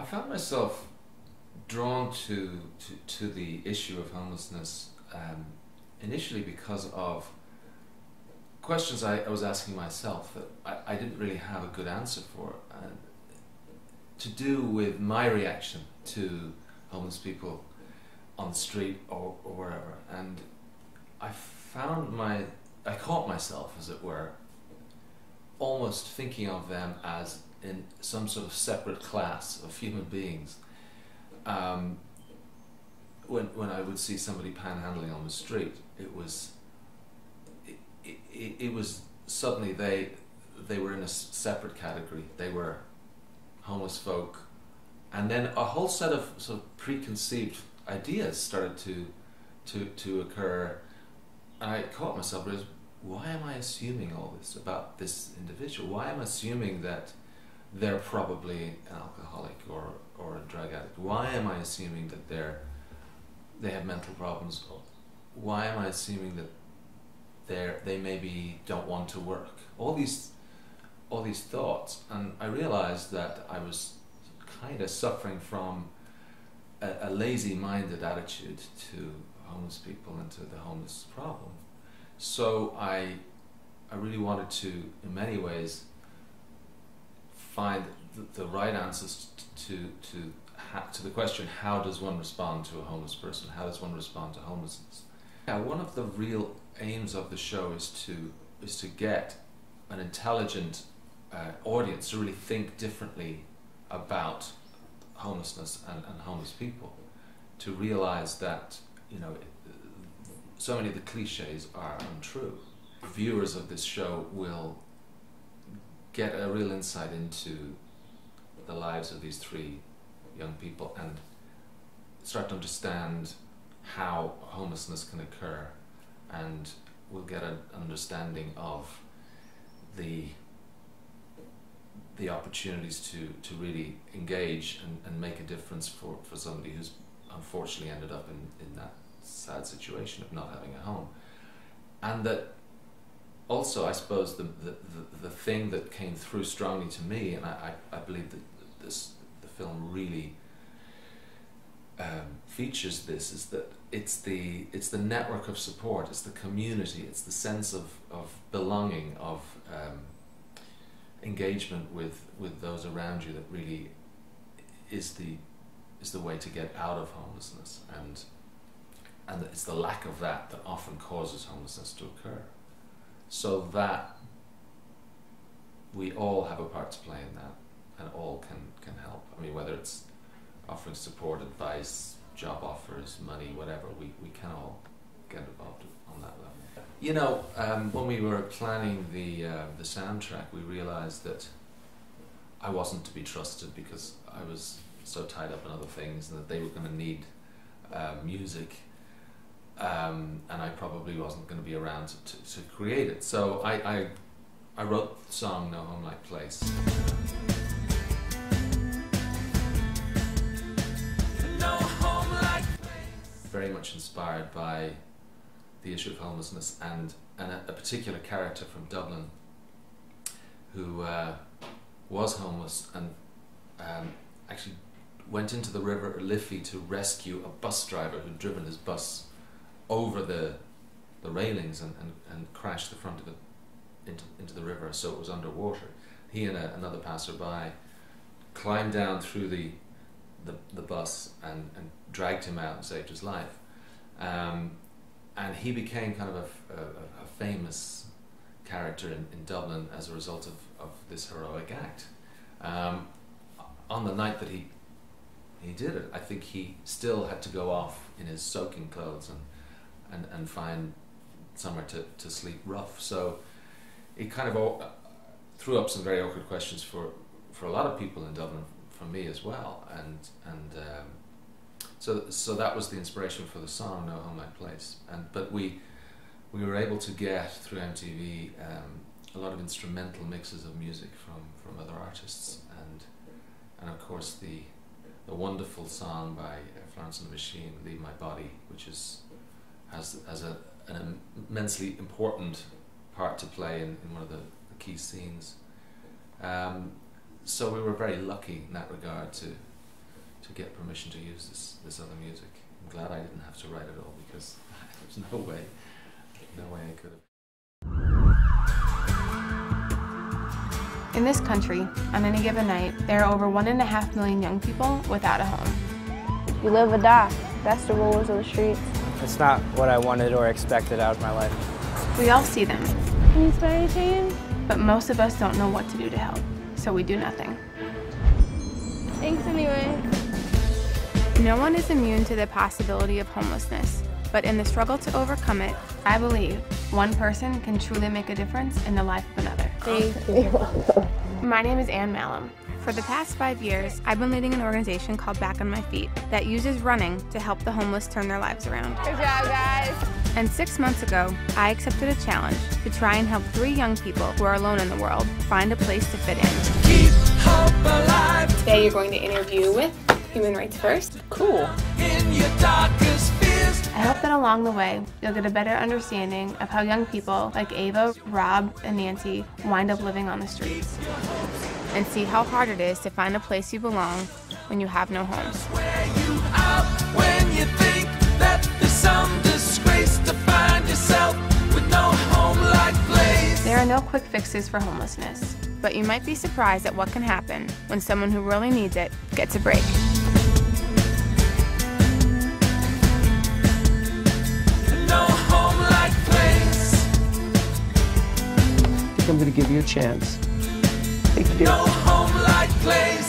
found myself drawn to the issue of homelessness initially because of questions I was asking myself that I didn't really have a good answer for, and to do with my reaction to homeless people on the street or wherever. And I caught myself, as it were, almost thinking of them as in some sort of separate class of human beings. When I would see somebody panhandling on the street, it was suddenly they were in a separate category. They were homeless folk, and then a whole set of sort of preconceived ideas started to occur. And I caught myself as, why am I assuming all this about this individual? Why am I assuming that they're probably an alcoholic or a drug addict? Why am I assuming that they have mental problems? Why am I assuming that they maybe don't want to work? All these thoughts, and I realized that I was kind of suffering from a lazy-minded attitude to homeless people and to the homeless problem. So I really wanted to, in many ways, find the right answers to the question, how does one respond to a homeless person? How does one respond to homelessness? Yeah, one of the real aims of the show is to get an intelligent audience to really think differently about homelessness and homeless people, to realize that, you know, so many of the cliches are untrue. Viewers of this show will get a real insight into the lives of these three young people and start to understand how homelessness can occur, and we'll get an understanding of the opportunities to really engage and make a difference for somebody who's unfortunately ended up in that sad situation of not having a home. And that also, I suppose, the thing that came through strongly to me, and I believe that the film really features this, is that it's the network of support, it's the community, it's the sense of belonging, of engagement with those around you that really is the way to get out of homelessness, and it's the lack of that often causes homelessness to occur. So that we all have a part to play in that, and all can help. I mean, whether it's offering support, advice, job offers, money, whatever, we can all get involved on that level. You know, when we were planning the soundtrack, we realized that I wasn't to be trusted because I was so tied up in other things, and that they were going to need music, and I probably wasn't going to be around to create it. So I wrote the song No Home Like Place. No home like place. Very much inspired by the issue of homelessness and a particular character from Dublin who was homeless and actually went into the River Liffey to rescue a bus driver who'd driven his bus over the railings and crashed the front of it into the river, so it was underwater. He and another passerby climbed down through the bus and dragged him out and saved his life. And he became kind of a famous character in Dublin as a result of this heroic act. On the night that he did it, I think he still had to go off in his soaking clothes and find somewhere to sleep rough. So it kind of threw up some very awkward questions for a lot of people in Dublin, for me as well. So that was the inspiration for the song No Home Like Place. But we were able to get through MTV a lot of instrumental mixes of music from other artists, and of course the wonderful song by Florence and the Machine, Leave My Body, which has an immensely important part to play in one of the key scenes. So we were very lucky in that regard to get permission to use this other music. I'm glad I didn't have to write it all, because there's no way I could have. In this country, on any given night, there are over 1.5 million young people without a home. You live or die. That's the rules of the streets. It's not what I wanted or expected out of my life. We all see them, Can you spray change? but most of us don't know what to do to help, so we do nothing. Thanks anyway. No one is immune to the possibility of homelessness, but in the struggle to overcome it, I believe one person can truly make a difference in the life of another. Thank you. My name is Anne Mahlum. For the past 5 years, I've been leading an organization called Back on My Feet that uses running to help the homeless turn their lives around. Good job, guys. And 6 months ago, I accepted a challenge to try and help 3 young people who are alone in the world find a place to fit in. Keep hope alive. Today you're going to interview with Human Rights First. Cool. In your darkest fears. I hope that along the way, you'll get a better understanding of how young people like Ava, Rob, and Nancy wind up living on the streets, and see how hard it is to find a place you belong when you have no home. Wear you out when you think that there's some disgrace to find yourself with no home-like place. There are no quick fixes for homelessness, but you might be surprised at what can happen when someone who really needs it gets a break. No home-like place. I'm going to give you a chance. No home-like place.